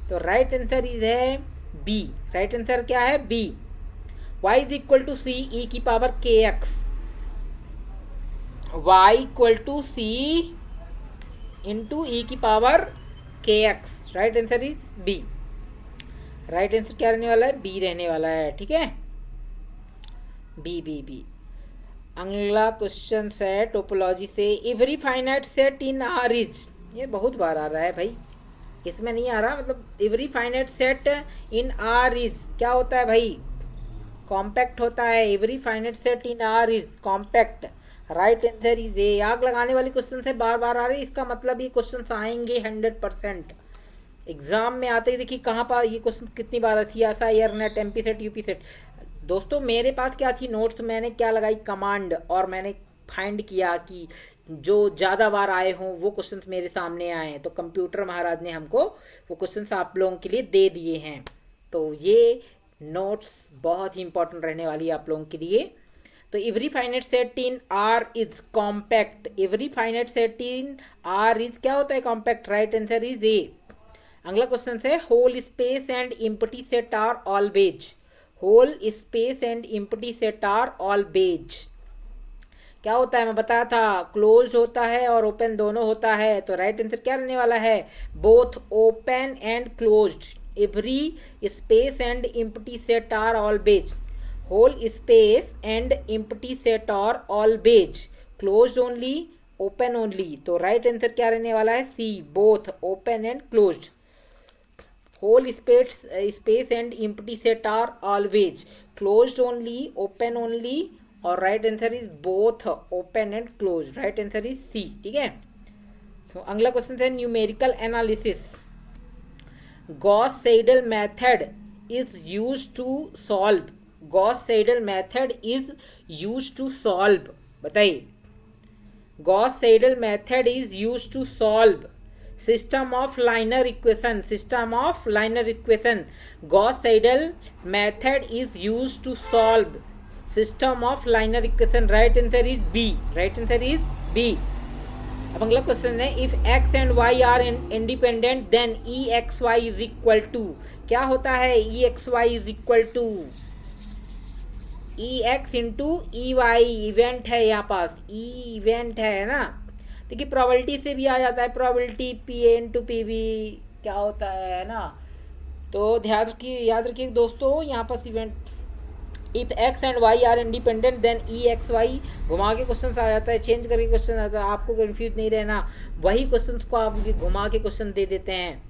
तो राइट आंसर इज है बी। राइट आंसर क्या है? B. y is equal to C E की power K X, y equal to C into E की power K X. Right answer is B. Right answer क्या रहने वाला है? B रहने वाला है। ठीक है, बी बी बी। अगला क्वेश्चन है टोपोलॉजी से every finite set in R is, ये बहुत बार आ रहा है भाई, इसमें नहीं आ रहा। मतलब every finite set in R is क्या होता है भाई? कॉम्पैक्ट होता है। Every finite set in R is compact. Right answer is ए। आग लगाने वाली क्वेश्चन से बार बार आ रही है, इसका मतलब ये क्वेश्चन आएंगे 100%। एग्जाम में आते ही देखिए कहाँ पर ये क्वेश्चन कितनी बार थी, ऐसा air net, MP set, UP set. दोस्तों मेरे पास क्या थी नोट्स, मैंने क्या लगाई कमांड, और मैंने फाइंड किया कि जो ज़्यादा बार आए हों वो क्वेश्चंस मेरे सामने आए हैं, तो कंप्यूटर महाराज ने हमको वो क्वेश्चंस आप लोगों के लिए दे दिए हैं। तो ये नोट्स बहुत ही इंपॉर्टेंट रहने वाली है आप लोगों के लिए। तो every finite set in R is compact. Every finite set in R is क्या होता है? Compact. Right answer is A. अगला क्वेश्चन है whole space and empty set are always. Whole space and empty set are always क्या होता है? मैं बताया था, क्लोज होता है और ओपन दोनों होता है। तो राइट आंसर क्या रहने वाला है? Both open and closed. Every space and empty set are always. Whole space and empty set are always closed only, open only. तो राइट आंसर क्या रहने वाला है? C, both open and closed. Whole space and empty set are always closed only, open only, और right answer is both open and close. Right answer is C. ठीक है, so अगला question है numerical analysis. Gauss Seidel method is use to solve. Gauss Seidel method is use to solve, बताइए। Gauss Seidel method is use to solve system of linear equation. System of linear equation. Gauss Seidel method is use to solve system of linear equation. Right answer is B. Right answer is B. अब अगला question है if X and Y are independent then E X Y is equal to. क्या होता है? E X Y is equal to E X into E Y. Event है यहाँ पास, ई event है ना। देखिए प्रोबेबिलिटी से भी आ जाता है, probability P A into P B क्या होता है ना। तो याद रखिए दोस्तों, यहाँ पास event if X and Y are independent then E X Y, घुमा के क्वेश्चन आ जाता है, चेंज करके क्वेश्चन आता है। आपको कंफ्यूज नहीं रहना, वही क्वेश्चन को आप घुमा के क्वेश्चन दे देते हैं,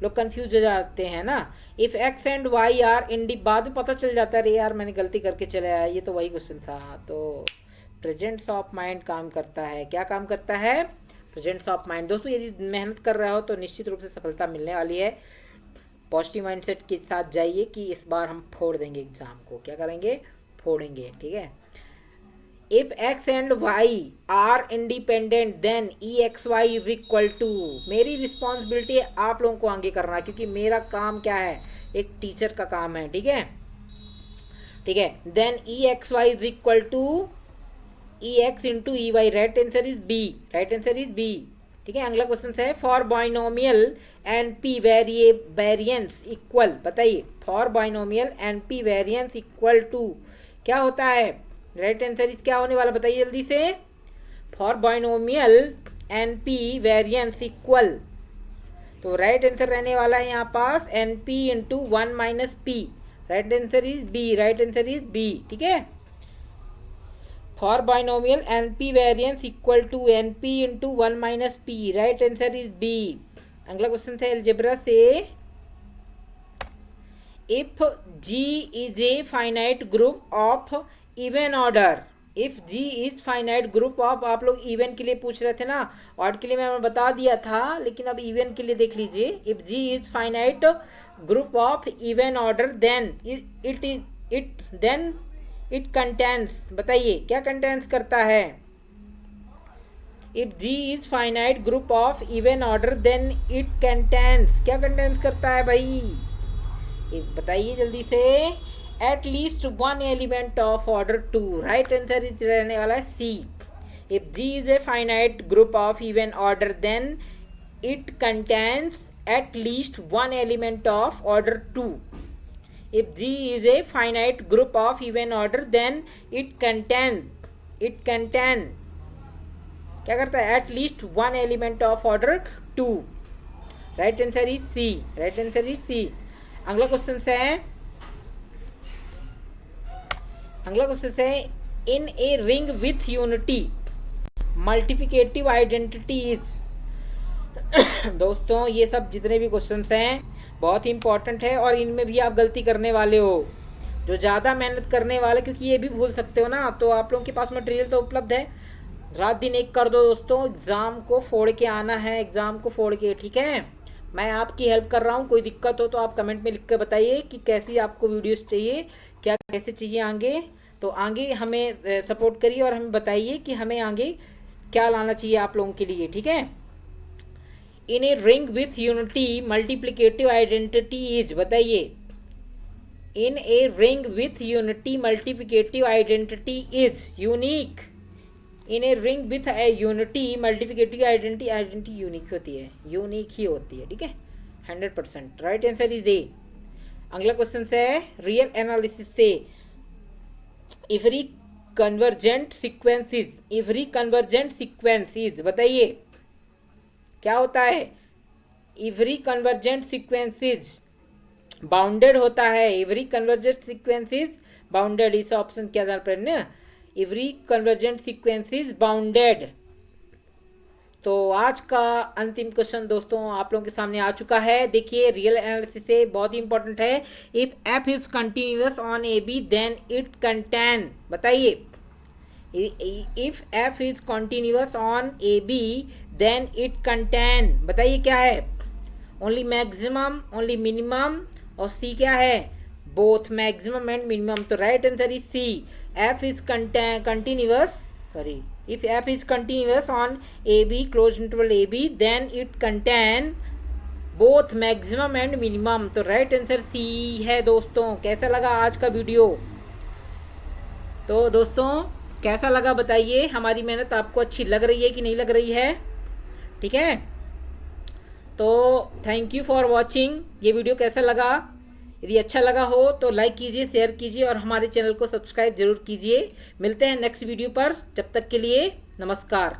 लोग कंफ्यूज हो जाते हैं ना। If X and Y are बाद में पता चल जाता है अरे यार मैंने गलती करके चले आया, ये तो वही क्वेश्चन था। तो प्रेजेंस ऑफ माइंड काम करता है। क्या काम करता है? Presence of mind. दोस्तों यदि मेहनत कर रहे हो तो निश्चित रूप से सफलता मिलने वाली है। पॉजिटिव माइंडसेट के साथ जाइए कि इस बार हम फोड़ देंगे एग्जाम को। क्या करेंगे? फोड़ेंगे। ठीक है, if X and Y are independent then E X Y is equal to. मेरी रिस्पॉन्सिबिलिटी है आप लोगों को आगे करना, क्योंकि मेरा काम क्या है? एक टीचर का काम है। ठीक है, ठीक है। Then E X Y is equal to E X into E Y, right answer is B, right answer is B. ठीक है, अगला क्वेश्चन है for binomial N P variance equal, बताइए for binomial N P variance equal to क्या होता है, right answer is क्या होने वाला बताइए जल्दी से। For binomial N P variance equal, तो राइट आंसर रहने वाला है यहाँ पास N P into one minus P, right answer is B, right answer is B. ठीक है, for binomial N P variance equal to N P into one minus P, right answer is B. अगला question है algebra से, if G is a finite group of even order, if G is finite group of, आप लोग even के लिए पूछ रहे थे ना, ऑड के लिए मैंने बता दिया था, लेकिन अब इवन के लिए देख लीजिए। If G is finite group of even order then it contains, बताइए क्या कंटेन्स करता है। If G is finite group of even order then it contains, क्या कंटेन्स करता है भाई, बताइए जल्दी से। At least one element of order two, right answer is रहने वाला है C. If G is a finite group of even order then it contains at least one element of order two. If G is a finite group of even order, then it contain क्या करता है, at least one element of order 2, right answer is C, right answer is C। अगला question है in a ring with unity multiplicative identity is दोस्तों ये सब जितने भी क्वेश्चंस हैं बहुत ही इंपॉर्टेंट है, और इनमें भी आप गलती करने वाले हो, जो ज़्यादा मेहनत करने वाले, क्योंकि ये भी भूल सकते हो ना, तो आप लोगों के पास मटेरियल तो उपलब्ध है, रात दिन एक कर दो दोस्तों, एग्ज़ाम को फोड़ के आना है, एग्ज़ाम को फोड़ के। ठीक है, मैं आपकी हेल्प कर रहा हूँ, कोई दिक्कत हो तो आप कमेंट में लिख कर बताइए कि कैसी आपको वीडियोस चाहिए, क्या कैसे चाहिए आगे, तो आगे हमें सपोर्ट करिए और हमें बताइए कि हमें आगे क्या लाना चाहिए आप लोगों के लिए। ठीक है, in a ring with unity multiplicative identity is, बताइए in a ring with unity multiplicative identity is unique. In a ring with a unity multiplicative identity unique होती है, यूनिक ही होती है। ठीक है, 100%, राइट आंसर इज ए। अगला question है real analysis से, इवरी कन्वर्जेंट सीक्वेंसेस, बताइए क्या होता है। इवरी कन्वर्जेंट सीक्वेंसेस बाउंडेड होता है, इवरी कन्वर्जेंट सीक्वेंसेस बाउंडेड, इस ऑप्शन क्या डाल पर ना, इवरी कन्वर्जेंट सीक्वेंसेस बाउंडेड। तो आज का अंतिम क्वेश्चन दोस्तों आप लोगों के सामने आ चुका है। देखिए रियल एनालिसिस से बहुत ही इंपॉर्टेंट है, if F is continuous on A B then it contain, बताइए if F is continuous on A B then it contain, बताइए क्या है, ओनली मैक्सिमम, ओनली मिनिमम, और सी क्या है, बोथ मैक्सिमम एंड मिनिमम। तो right answer is C, F is continuous, sorry, if F is continuous on A B close interval A B then it contain both maximum and minimum. तो right answer C है दोस्तों। कैसा लगा आज का video, तो दोस्तों कैसा लगा बताइए, हमारी मेहनत आपको अच्छी लग रही है कि नहीं लग रही है। ठीक है, तो थैंक यू फॉर वॉचिंग। ये वीडियो कैसा लगा, यदि अच्छा लगा हो तो लाइक कीजिए, शेयर कीजिए और हमारे चैनल को सब्सक्राइब जरूर कीजिए। मिलते हैं नेक्स्ट वीडियो पर, जब तक के लिए नमस्कार।